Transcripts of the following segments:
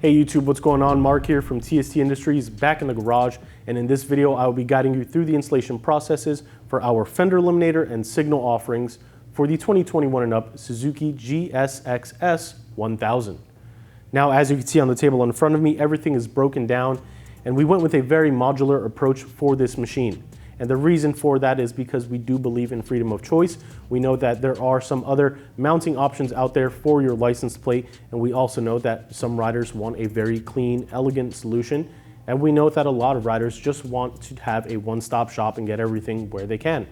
Hey YouTube, what's going on? Mark here from TST Industries, back in the garage, and in this video I will be guiding you through the installation processes for our Fender Eliminator and Signal offerings for the 2021 and up Suzuki GSX-S1000. Now, as you can see on the table in front of me, everything is broken down, and we went with a very modular approach for this machine. And the reason for that is because we do believe in freedom of choice. We know that there are some other mounting options out there for your license plate, and we also know that some riders want a very clean, elegant solution, and we know that a lot of riders just want to have a one-stop shop and get everything where they can.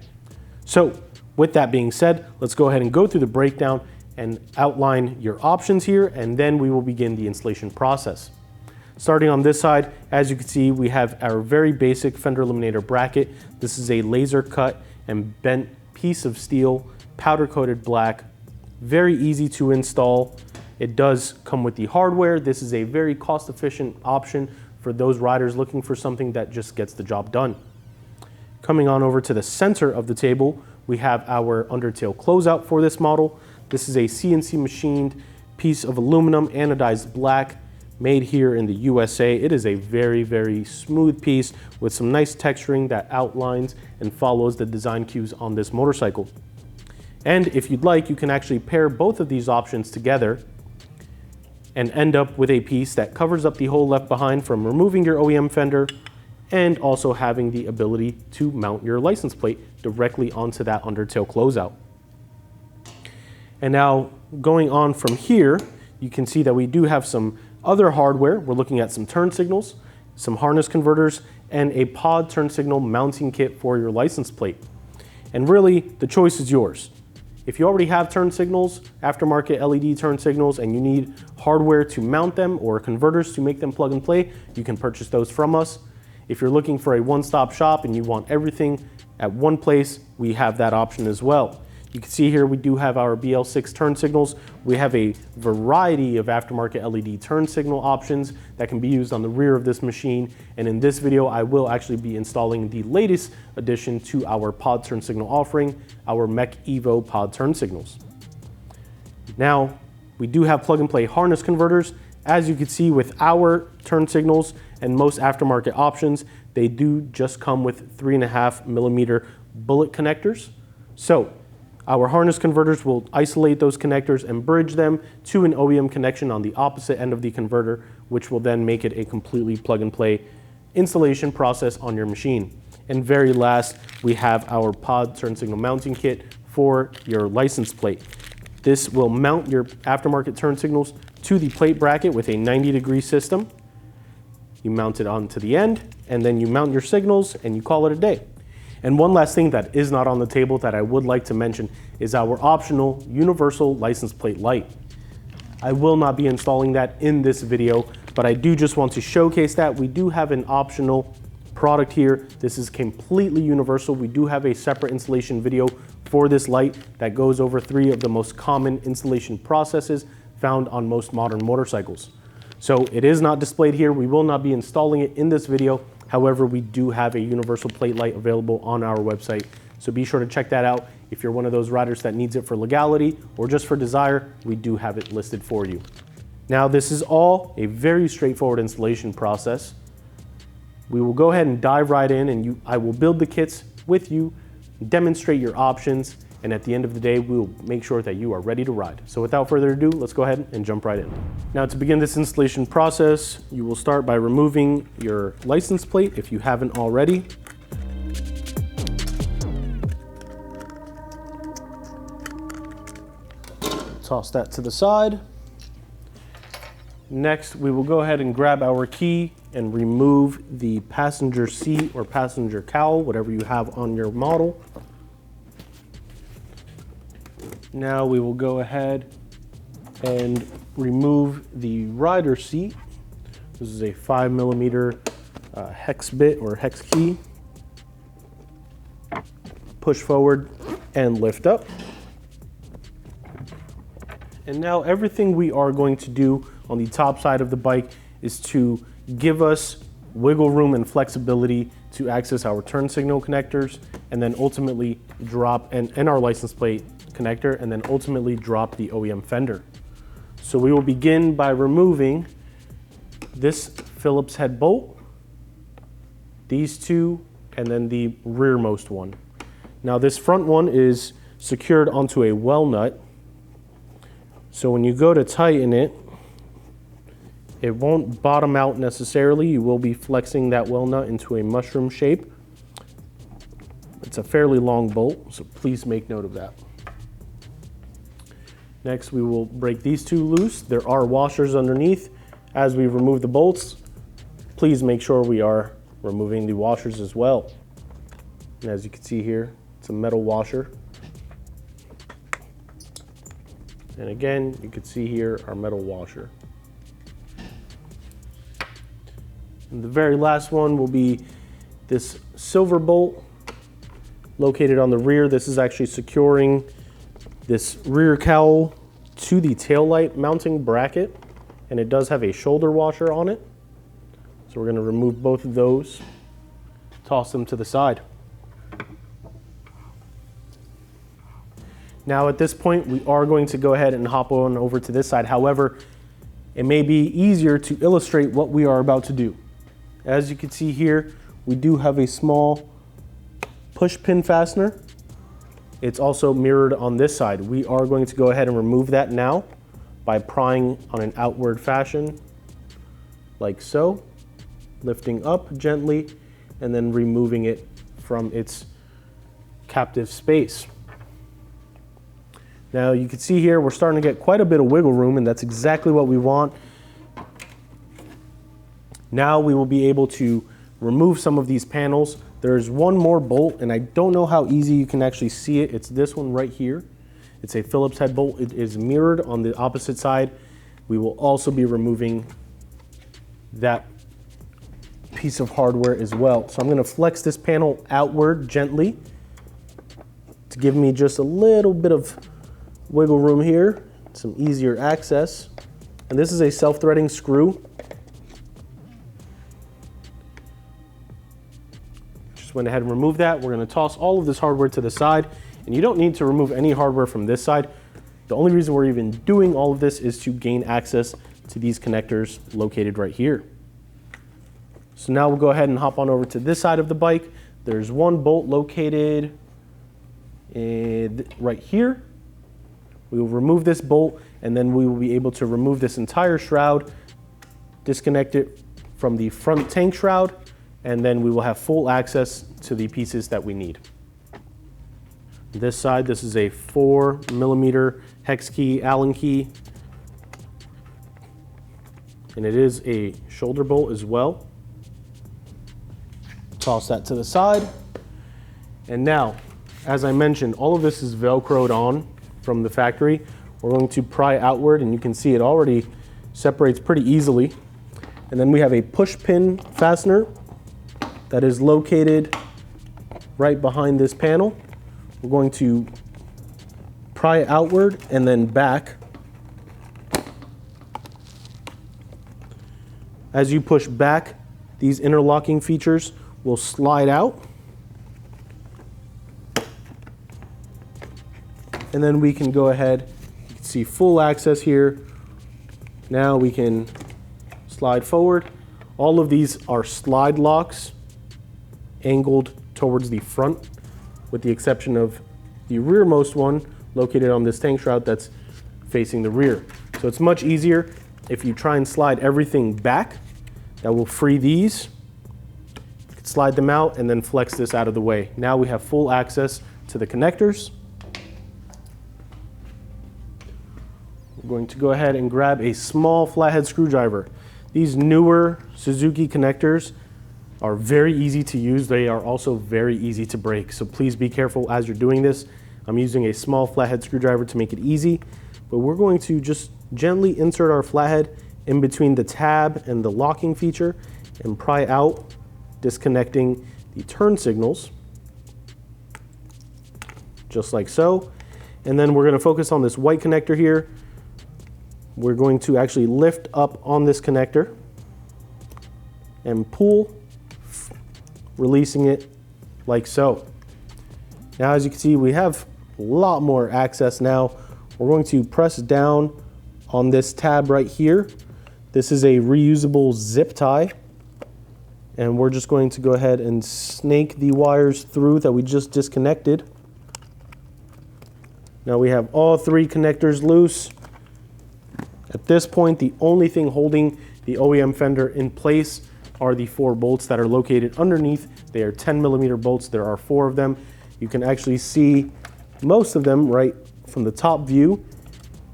So with that being said, let's go ahead and go through the breakdown and outline your options here, and then we will begin the installation process. Starting on this side, as you can see, we have our very basic Fender Eliminator bracket. This is a laser cut and bent piece of steel, powder coated black, very easy to install. It does come with the hardware. This is a very cost efficient option for those riders looking for something that just gets the job done. Coming on over to the center of the table, we have our undertail closeout for this model. This is a CNC machined piece of aluminum anodized black, made here in the USA. It is a very, very smooth piece with some nice texturing that outlines and follows the design cues on this motorcycle. And if you'd like, you can actually pair both of these options together and end up with a piece that covers up the hole left behind from removing your OEM fender and also having the ability to mount your license plate directly onto that undertail closeout. And now going on from here, you can see that we do have some other hardware. We're looking at some turn signals, some harness converters, and a pod turn signal mounting kit for your license plate. And really, the choice is yours. If you already have turn signals, aftermarket LED turn signals, and you need hardware to mount them or converters to make them plug and play, you can purchase those from us. If you're looking for a one-stop shop and you want everything at one place, we have that option as well. You can see here we do have our BL6 turn signals. We have a variety of aftermarket LED turn signal options that can be used on the rear of this machine. And in this video, I will actually be installing the latest addition to our pod turn signal offering, our Mech Evo pod turn signals. Now, we do have plug and play harness converters. As you can see with our turn signals and most aftermarket options, they do just come with 3.5mm bullet connectors. So, our harness converters will isolate those connectors and bridge them to an OEM connection on the opposite end of the converter, which will then make it a completely plug and play installation process on your machine. And very last, we have our pod turn signal mounting kit for your license plate. This will mount your aftermarket turn signals to the plate bracket with a 90-degree system. You mount it onto the end, and then you mount your signals and you call it a day. And one last thing that is not on the table that I would like to mention is our optional universal license plate light. I will not be installing that in this video, but I do just want to showcase that we do have an optional product here. This is completely universal. We do have a separate installation video for this light that goes over 3 of the most common installation processes found on most modern motorcycles. So it is not displayed here. We will not be installing it in this video. However, we do have a universal plate light available on our website, so be sure to check that out. If you're one of those riders that needs it for legality or just for desire, we do have it listed for you. Now, this is all a very straightforward installation process. We will go ahead and dive right in, and I will build the kits with you, demonstrate your options, and at the end of the day, we will make sure that you are ready to ride. So without further ado, let's go ahead and jump right in. Now, to begin this installation process, you will start by removing your license plate if you haven't already. Toss that to the side. Next, we will go ahead and grab our key and remove the passenger seat or passenger cowl, whatever you have on your model. Now we will go ahead and remove the rider seat. This is a 5mm hex bit or hex key. Push forward and lift up. And now everything we are going to do on the top side of the bike is to give us wiggle room and flexibility to access our turn signal connectors and then ultimately drop and our license plate connector and then ultimately drop the OEM fender. So we will begin by removing this Phillips head bolt, these two, and then the rearmost one. Now this front one is secured onto a well nut, so when you go to tighten it, it won't bottom out necessarily. You will be flexing that well nut into a mushroom shape. It's a fairly long bolt, so please make note of that. Next, we will break these two loose. There are washers underneath. As we remove the bolts, please make sure we are removing the washers as well. And as you can see here, it's a metal washer. And again, you can see here our metal washer. And the very last one will be this silver bolt located on the rear. This is actually securing this rear cowl to the taillight mounting bracket, and it does have a shoulder washer on it. So we're going to remove both of those, toss them to the side. Now at this point, we are going to go ahead and hop on over to this side. However, it may be easier to illustrate what we are about to do. As you can see here, we do have a small push pin fastener. It's also mirrored on this side. We are going to go ahead and remove that now by prying on an outward fashion, like so, lifting up gently, and then removing it from its captive space. Now you can see here, we're starting to get quite a bit of wiggle room, and that's exactly what we want. Now we will be able to remove some of these panels. There's one more bolt, and I don't know how easy you can actually see it. It's this one right here. It's a Phillips head bolt. It is mirrored on the opposite side. We will also be removing that piece of hardware as well. So I'm going to flex this panel outward gently to give me just a little bit of wiggle room here, some easier access. And this is a self-threading screw. Just went ahead and removed that. We're going to toss all of this hardware to the side, and you don't need to remove any hardware from this side. The only reason we're even doing all of this is to gain access to these connectors located right here. So now we'll go ahead and hop on over to this side of the bike. There's one bolt located right here. We will remove this bolt, and then we will be able to remove this entire shroud, disconnect it from the front tank shroud, and then we will have full access to the pieces that we need. This side, this is a 4mm hex key Allen key, and it is a shoulder bolt as well. Toss that to the side. And now, as I mentioned, all of this is Velcroed on from the factory. We're going to pry outward, and you can see it already separates pretty easily. And then we have a push pin fastener that is located right behind this panel. We're going to pry outward and then back. As you push back, these interlocking features will slide out. And then we can go ahead, you can see full access here. Now we can slide forward. All of these are slide locks angled towards the front, with the exception of the rearmost one located on this tank shroud that's facing the rear. So it's much easier if you try and slide everything back. That will free these. You can slide them out and then flex this out of the way. Now we have full access to the connectors. We're going to go ahead and grab a small flathead screwdriver. These newer Suzuki connectors are very easy to use. They are also very easy to break. So please be careful as you're doing this. I'm using a small flathead screwdriver to make it easy, but we're going to just gently insert our flathead in between the tab and the locking feature and pry out, disconnecting the turn signals, just like so. And then we're going to focus on this white connector here. We're going to actually lift up on this connector and pull, releasing it like so. Now, as you can see, we have a lot more access now. We're going to press down on this tab right here. This is a reusable zip tie, and we're just going to go ahead and snake the wires through that we just disconnected. Now we have all 3 connectors loose. At this point, the only thing holding the OEM Fender in place are the 4 bolts that are located underneath. They are 10mm bolts. There are 4 of them. You can actually see most of them right from the top view.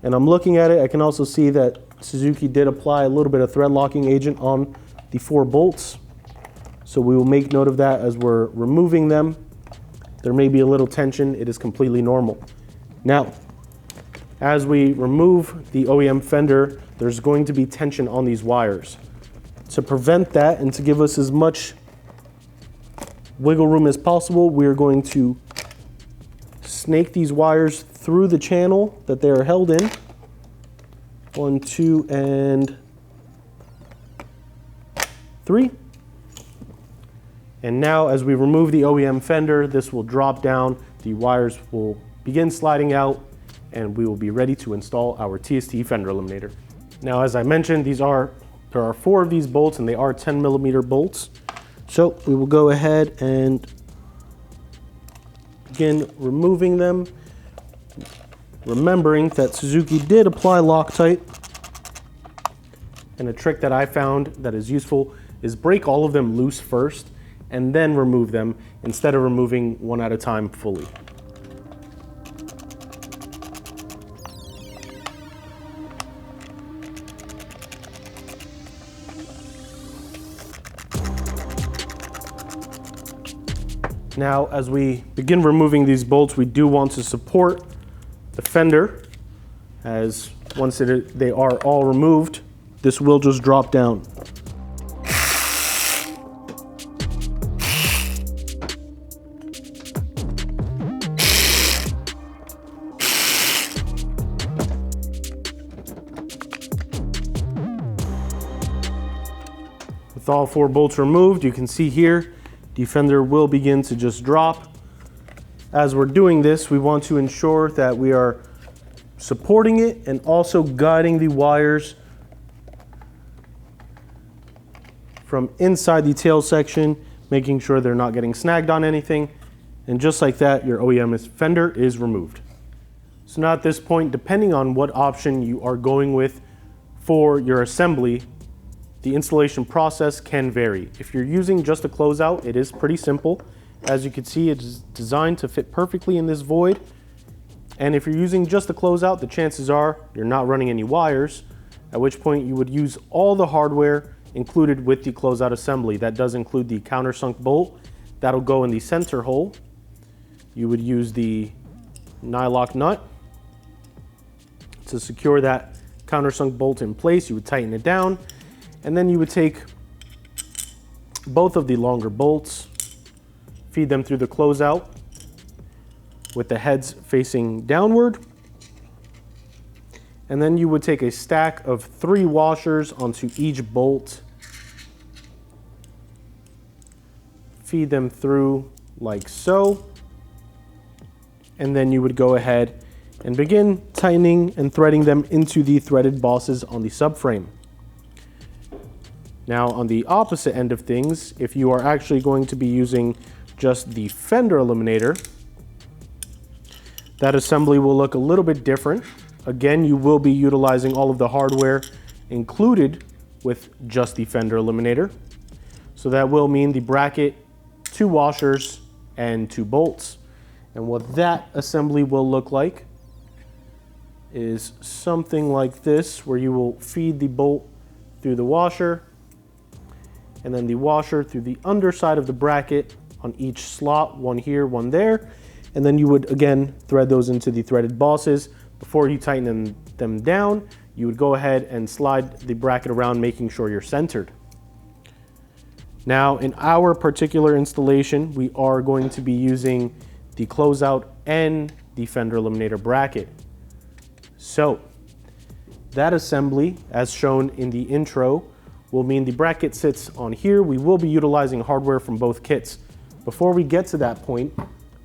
And I'm looking at it, I can also see that Suzuki did apply a little bit of thread locking agent on the 4 bolts. So we will make note of that as we're removing them. There may be a little tension. It is completely normal. Now, as we remove the OEM Fender, there's going to be tension on these wires. To prevent that and to give us as much wiggle room as possible, we are going to snake these wires through the channel that they are held in. 1, 2, and 3. And now as we remove the OEM Fender, this will drop down, the wires will begin sliding out, and we will be ready to install our TST Fender Eliminator. Now, as I mentioned, there are 4 of these bolts, and they are 10mm bolts. So we will go ahead and begin removing them, remembering that Suzuki did apply Loctite. And a trick that I found that is useful is break all of them loose first and then remove them instead of removing one at a time fully. Now, as we begin removing these bolts, we do want to support the fender, as once they are all removed, this will just drop down. With all 4 bolts removed, you can see here, the fender will begin to just drop. As we're doing this, we want to ensure that we are supporting it and also guiding the wires from inside the tail section, making sure they're not getting snagged on anything. And just like that, your OEM Fender is removed. So now at this point, depending on what option you are going with for your assembly, the installation process can vary. If you're using just a closeout, it is pretty simple. As you can see, it's designed to fit perfectly in this void. And if you're using just a closeout, the chances are you're not running any wires, at which point you would use all the hardware included with the closeout assembly. That does include the countersunk bolt that'll go in the center hole. You would use the nylock nut to secure that countersunk bolt in place. You would tighten it down. And then you would take both of the longer bolts, feed them through the closeout with the heads facing downward. And then you would take a stack of 3 washers onto each bolt, feed them through like so. And then you would go ahead and begin tightening and threading them into the threaded bosses on the subframe. Now, on the opposite end of things, if you are actually going to be using just the Fender Eliminator, that assembly will look a little bit different. Again, you will be utilizing all of the hardware included with just the Fender Eliminator. So that will mean the bracket, 2 washers, and 2 bolts. And what that assembly will look like is something like this, where you will feed the bolt through the washer, and then the washer through the underside of the bracket on each slot, one here, one there. And then you would again thread those into the threaded bosses. Before you tighten them down, you would go ahead and slide the bracket around, making sure you're centered. Now, in our particular installation, we are going to be using the closeout and the Fender Eliminator bracket. So that assembly, as shown in the intro, will mean the bracket sits on here. We will be utilizing hardware from both kits. Before we get to that point,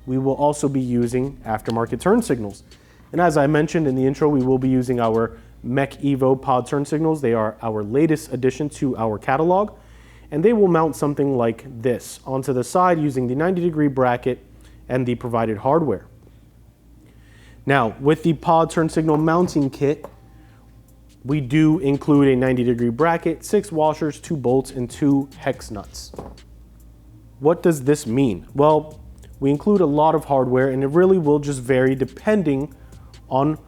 we will also be using aftermarket turn signals. And as I mentioned in the intro, we will be using our Mech Evo pod turn signals. They are our latest addition to our catalog, and they will mount something like this onto the side using the 90-degree bracket and the provided hardware. Now, with the pod turn signal mounting kit, we do include a 90-degree bracket, 6 washers, 2 bolts, and 2 hex nuts. What does this mean? Well, we include a lot of hardware, and it really will just vary depending on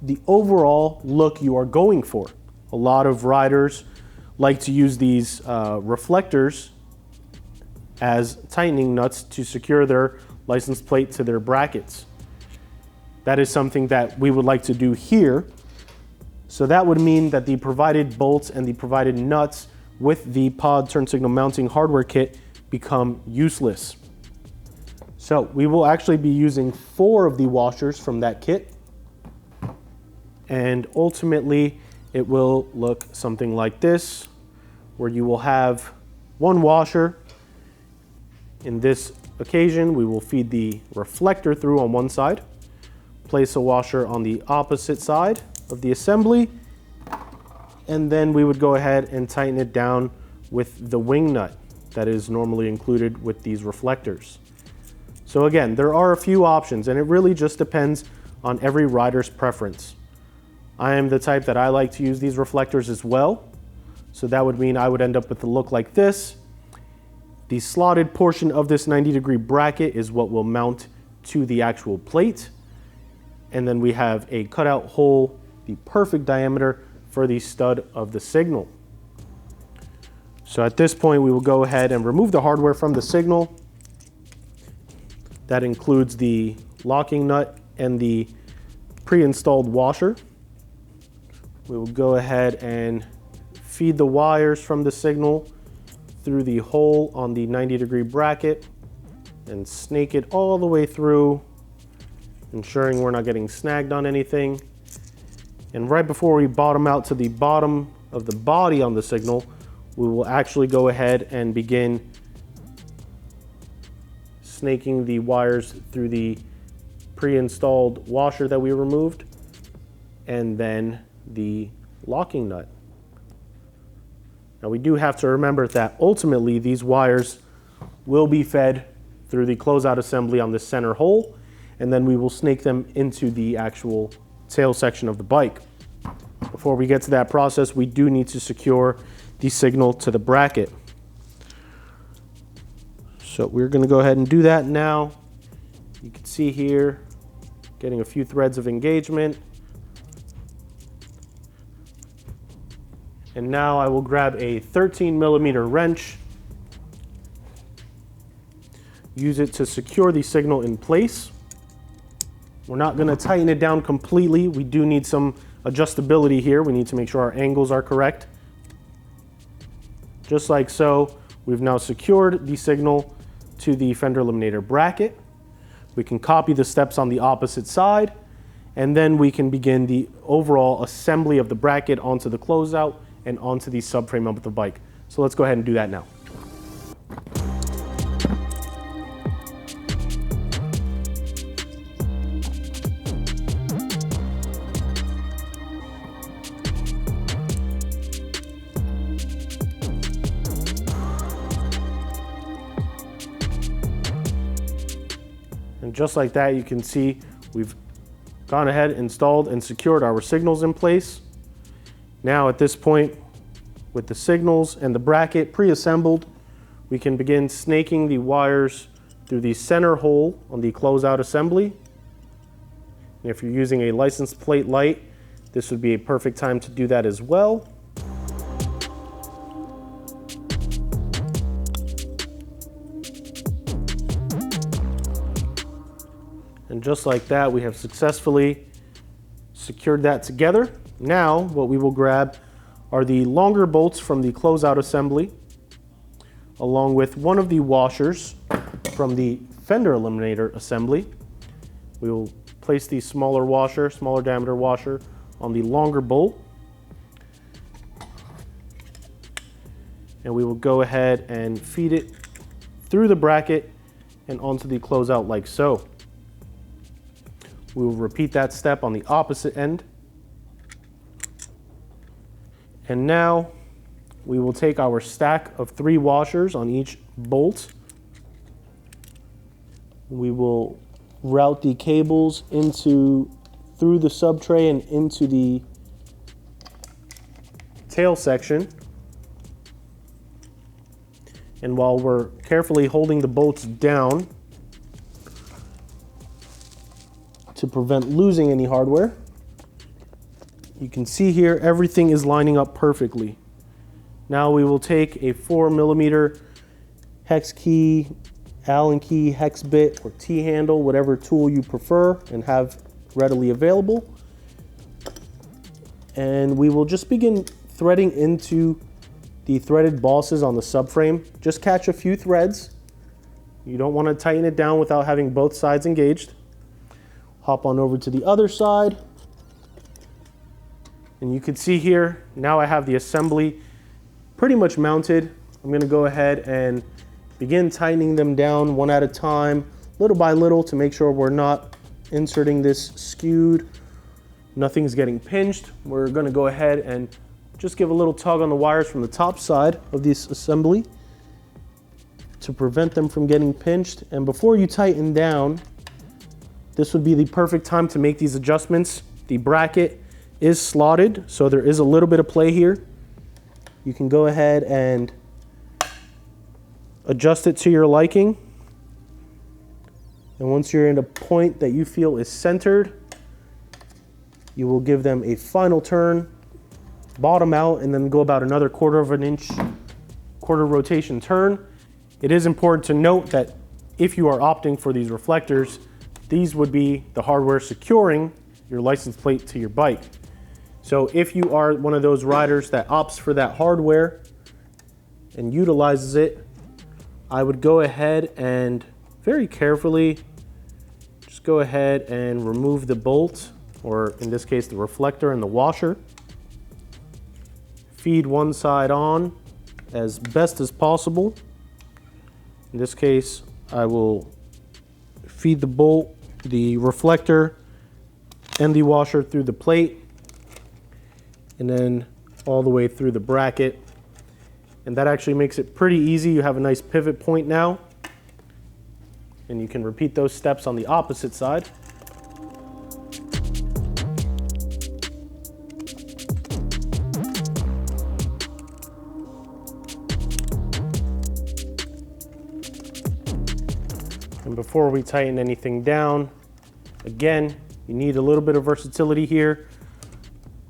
the overall look you are going for. A lot of riders like to use these reflectors as tightening nuts to secure their license plate to their brackets. That is something that we would like to do here. So that would mean that the provided bolts and the provided nuts with the pod turn signal mounting hardware kit become useless. So we will actually be using 4 of the washers from that kit. And ultimately it will look something like this, where you will have 1 washer. In this occasion, we will feed the reflector through on one side, place a washer on the opposite side of the assembly, and then we would go ahead and tighten it down with the wing nut that is normally included with these reflectors. So again, there are a few options, and it really just depends on every rider's preference. I am the type that I like to use these reflectors as well, so that would mean I would end up with a look like this. The slotted portion of this 90-degree bracket is what will mount to the actual plate, and then we have a cutout hole, the perfect diameter for the stud of the signal. So at this point, we will go ahead and remove the hardware from the signal. That includes the locking nut and the pre-installed washer. We will go ahead and feed the wires from the signal through the hole on the 90-degree bracket and snake it all the way through, ensuring we're not getting snagged on anything. And right before we bottom out to the bottom of the body on the signal, we will actually go ahead and begin snaking the wires through the pre-installed washer that we removed, and then the locking nut. Now we do have to remember that ultimately these wires will be fed through the closeout assembly on the center hole, and then we will snake them into the actual tail section of the bike. Before we get to that process, we do need to secure the signal to the bracket. So we're going to go ahead and do that now. You can see here, getting a few threads of engagement. And now I will grab a 13mm wrench, use it to secure the signal in place. We're not going to tighten it down completely. We do need some adjustability here. We need to make sure our angles are correct. Just like so, we've now secured the signal to the Fender Eliminator bracket. We can copy the steps on the opposite side, and then we can begin the overall assembly of the bracket onto the closeout and onto the subframe of the bike. So let's go ahead and do that now. And just like that, you can see we've gone ahead, installed, and secured our signals in place. Now at this point, with the signals and the bracket pre-assembled, we can begin snaking the wires through the center hole on the closeout assembly. And if you're using a license plate light, this would be a perfect time to do that as well. And just like that, we have successfully secured that together. Now, what we will grab are the longer bolts from the closeout assembly, along with one of the washers from the Fender Eliminator assembly. We will place the smaller diameter washer on the longer bolt. And we will go ahead and feed it through the bracket and onto the closeout like so. We will repeat that step on the opposite end. And now we will take our stack of 3 washers on each bolt. We will route the cables through the sub tray and into the tail section. And while we're carefully holding the bolts down to prevent losing any hardware, you can see here everything is lining up perfectly. Now we will take a 4mm hex key, Allen key, hex bit, or T-handle, whatever tool you prefer and have readily available. And we will just begin threading into the threaded bosses on the subframe. Just catch a few threads. You don't want to tighten it down without having both sides engaged. Hop on over to the other side. And you can see here, now I have the assembly pretty much mounted. I'm going to go ahead and begin tightening them down one at a time, little by little, to make sure we're not inserting this skewed, nothing's getting pinched. We're going to go ahead and just give a little tug on the wires from the top side of this assembly to prevent them from getting pinched. And before you tighten down, this would be the perfect time to make these adjustments. The bracket is slotted, so there is a little bit of play here. You can go ahead and adjust it to your liking. And once you're in a point that you feel is centered, you will give them a final turn, bottom out, and then go about another quarter rotation turn. It is important to note that if you are opting for these reflectors, these would be the hardware securing your license plate to your bike. So if you are one of those riders that opts for that hardware and utilizes it, I would go ahead and very carefully just go ahead and remove the bolt, or in this case the reflector and the washer. Feed one side on as best as possible. In this case, I will feed the bolt, the reflector, and the washer through the plate, and then all the way through the bracket. And that actually makes it pretty easy. You have a nice pivot point now, and you can repeat those steps on the opposite side. And before we tighten anything down, again, you need a little bit of versatility here.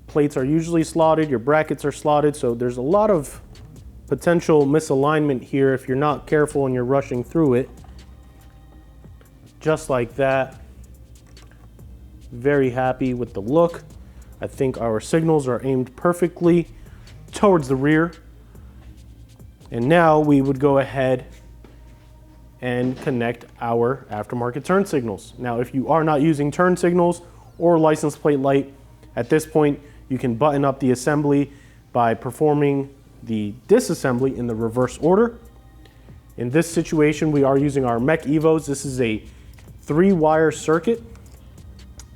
Plates are usually slotted, your brackets are slotted, so there's a lot of potential misalignment here if you're not careful and you're rushing through it. Just like that. Very happy with the look. I think our signals are aimed perfectly towards the rear. And now we would go ahead and connect our aftermarket turn signals. Now, if you are not using turn signals or license plate light, at this point, you can button up the assembly by performing the disassembly in the reverse order. In this situation, we are using our Mech Evos. This is a 3-wire circuit,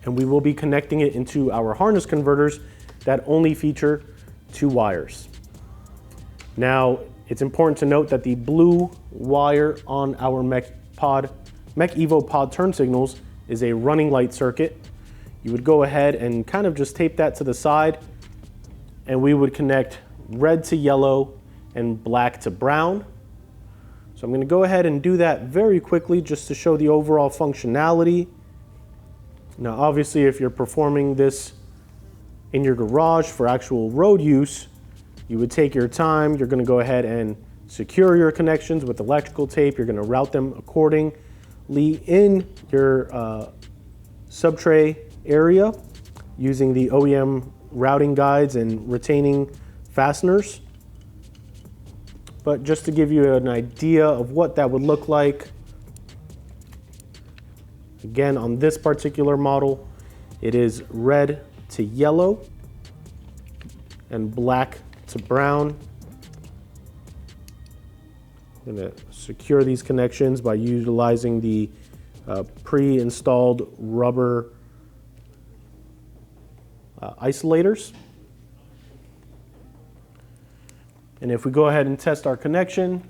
and we will be connecting it into our harness converters that only feature 2 wires. Now, it's important to note that the blue wire on our Mech Evo pod turn signals is a running light circuit. You would go ahead and kind of just tape that to the side, and we would connect red to yellow and black to brown. So I'm going to go ahead and do that very quickly just to show the overall functionality. Now, obviously, if you're performing this in your garage for actual road use, you would take your time. You're going to go ahead and secure your connections with electrical tape. You're going to route them accordingly in your sub-tray area using the OEM routing guides and retaining fasteners. But just to give you an idea of what that would look like, again, on this particular model, it is red to yellow and black to brown. I'm going to secure these connections by utilizing the pre-installed rubber isolators. And if we go ahead and test our connection,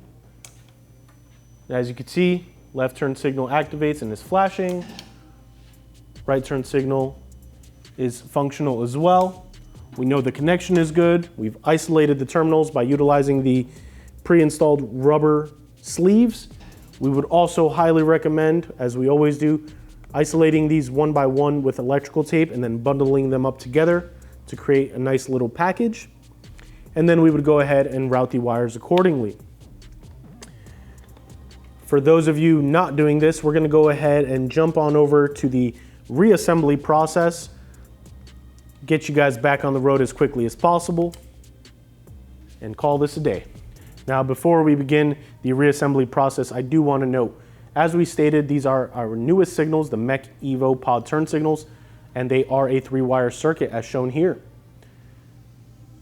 as you can see, left turn signal activates and is flashing. Right turn signal is functional as well. We know the connection is good. We've isolated the terminals by utilizing the pre-installed rubber sleeves. We would also highly recommend, as we always do, isolating these one by one with electrical tape and then bundling them up together to create a nice little package. And then we would go ahead and route the wires accordingly. For those of you not doing this, we're going to go ahead and jump on over to the reassembly process, get you guys back on the road as quickly as possible, and call this a day. Now, before we begin the reassembly process, I do want to note, as we stated, these are our newest signals, the Mech Evo pod turn signals, and they are a 3-wire circuit as shown here.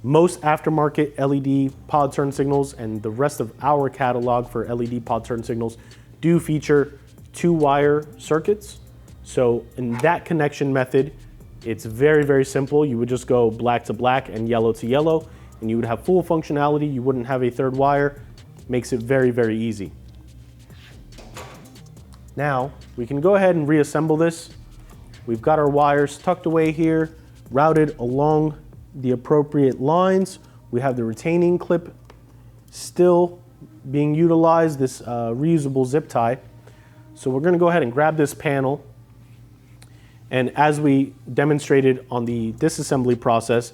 Most aftermarket LED pod turn signals and the rest of our catalog for LED pod turn signals do feature 2-wire circuits. So in that connection method, it's very, very simple. You would just go black to black and yellow to yellow, and you would have full functionality. You wouldn't have a 3rd wire. Makes it very, very easy. Now, we can go ahead and reassemble this. We've got our wires tucked away here, routed along the appropriate lines. We have the retaining clip still being utilized, this reusable zip tie. So we're gonna go ahead and grab this panel. And as we demonstrated on the disassembly process,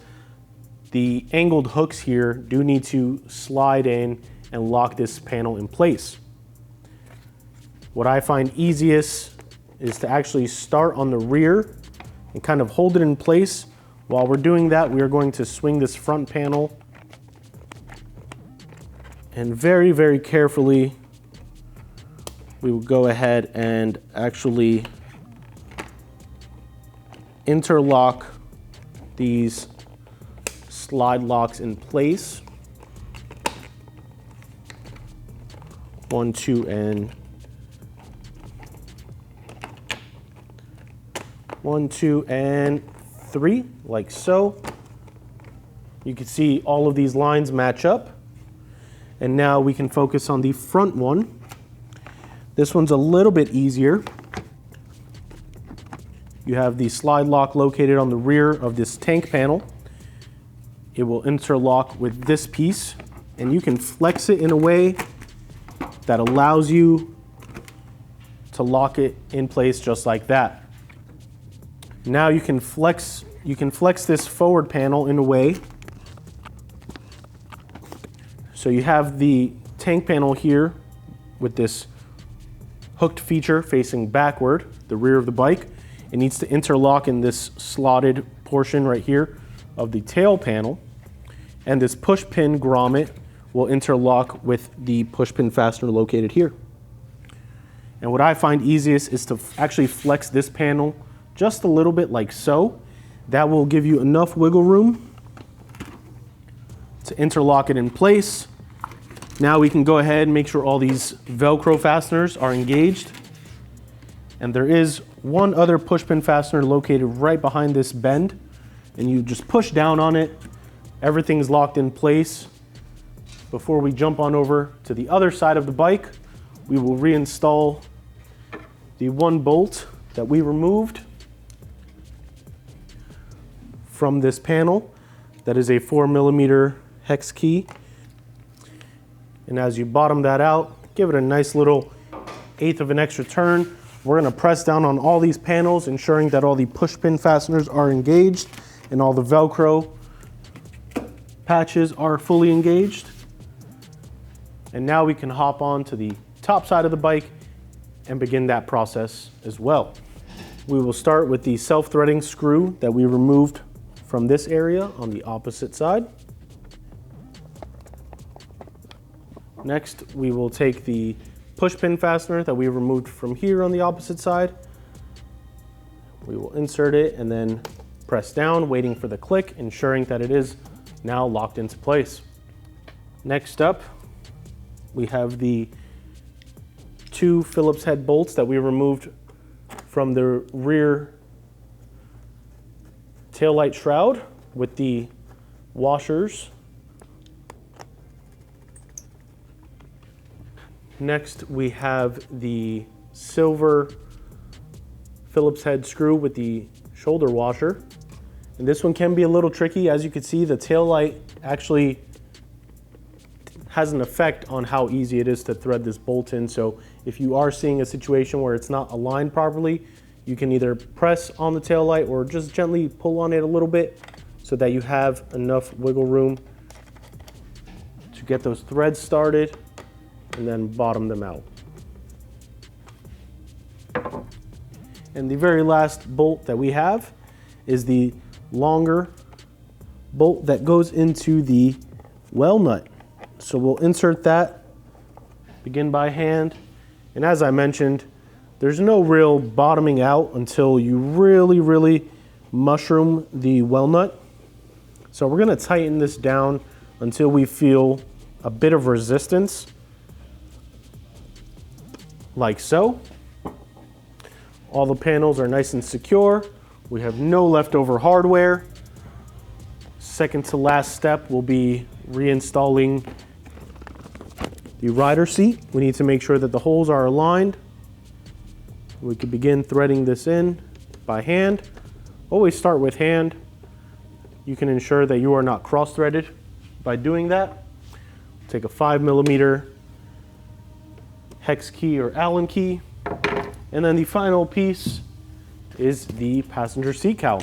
the angled hooks here do need to slide in and lock this panel in place. What I find easiest is to actually start on the rear and kind of hold it in place. While we're doing that, we are going to swing this front panel and very, very carefully, we will go ahead and actually interlock these slide locks in place. 1, 2, and 1, 2, and 3, like so. You can see all of these lines match up. And now we can focus on the front one. This one's a little bit easier. You have the slide lock located on the rear of this tank panel. It will interlock with this piece, and you can flex it in a way that allows you to lock it in place just like that. Now you can flex this forward panel in a way. So you have the tank panel here with this hooked feature facing backward, the rear of the bike. It needs to interlock in this slotted portion right here of the tail panel. And this push pin grommet will interlock with the push pin fastener located here. And what I find easiest is to actually flex this panel just a little bit like so. That will give you enough wiggle room to interlock it in place. Now we can go ahead and make sure all these Velcro fasteners are engaged. And there is one other push pin fastener located right behind this bend. And you just push down on it. Everything's locked in place. Before we jump on over to the other side of the bike, we will reinstall the one bolt that we removed from this panel. That is a 4mm hex key. And as you bottom that out, give it a nice little 1/8 of an extra turn. We're gonna press down on all these panels, ensuring that all the push pin fasteners are engaged and all the Velcro patches are fully engaged. And now we can hop on to the top side of the bike and begin that process as well. We will start with the self-threading screw that we removed from this area on the opposite side. Next, we will take the push pin fastener that we removed from here on the opposite side. We will insert it and then press down, waiting for the click, ensuring that it is now locked into place. Next up, we have the 2 Phillips head bolts that we removed from the rear taillight shroud with the washers Next, we have the silver Phillips head screw with the shoulder washer. And this one can be a little tricky. As you can see, the tail light actually has an effect on how easy it is to thread this bolt in. So if you are seeing a situation where it's not aligned properly, you can either press on the tail light or just gently pull on it a little bit so that you have enough wiggle room to get those threads started and then bottom them out. And the very last bolt that we have is the longer bolt that goes into the well nut. So we'll insert that, begin by hand. And as I mentioned, there's no real bottoming out until you really mushroom the well nut. So we're gonna tighten this down until we feel a bit of resistance, like so. All the panels are nice and secure. We have no leftover hardware. Second to last step will be reinstalling the rider seat. We need to make sure that the holes are aligned. We can begin threading this in by hand. Always start with hand. You can ensure that you are not cross-threaded by doing that. Take a 5mm hex key or Allen key. And then the final piece is the passenger seat cowl.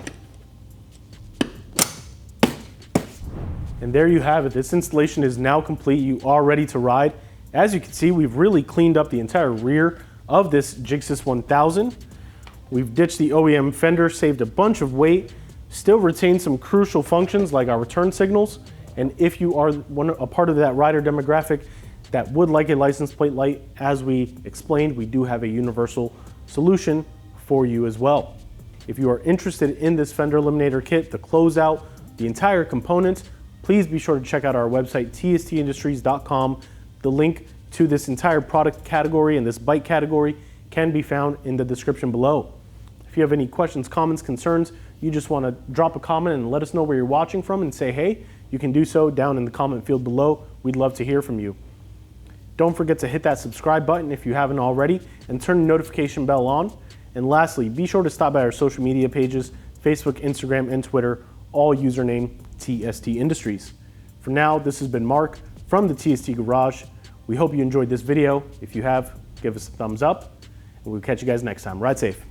And there you have it. This installation is now complete. You are ready to ride. As you can see, we've really cleaned up the entire rear of this GSX-S1000. We've ditched the OEM Fender, saved a bunch of weight, still retained some crucial functions like our return signals. And if you are a part of that rider demographic that would like a license plate light, as we explained, we do have a universal solution for you as well. If you are interested in this Fender Eliminator kit, the closeout, the entire components, please be sure to check out our website, tstindustries.com. The link to this entire product category and this bike category can be found in the description below. If you have any questions, comments, concerns, you just want to drop a comment and let us know where you're watching from and say hey, you can do so down in the comment field below. We'd love to hear from you. Don't forget to hit that subscribe button if you haven't already and turn the notification bell on. And lastly, be sure to stop by our social media pages, Facebook, Instagram, and Twitter, all username TST Industries. For now, this has been Mark from the TST Garage. We hope you enjoyed this video. If you have, give us a thumbs up, and we'll catch you guys next time. Ride safe.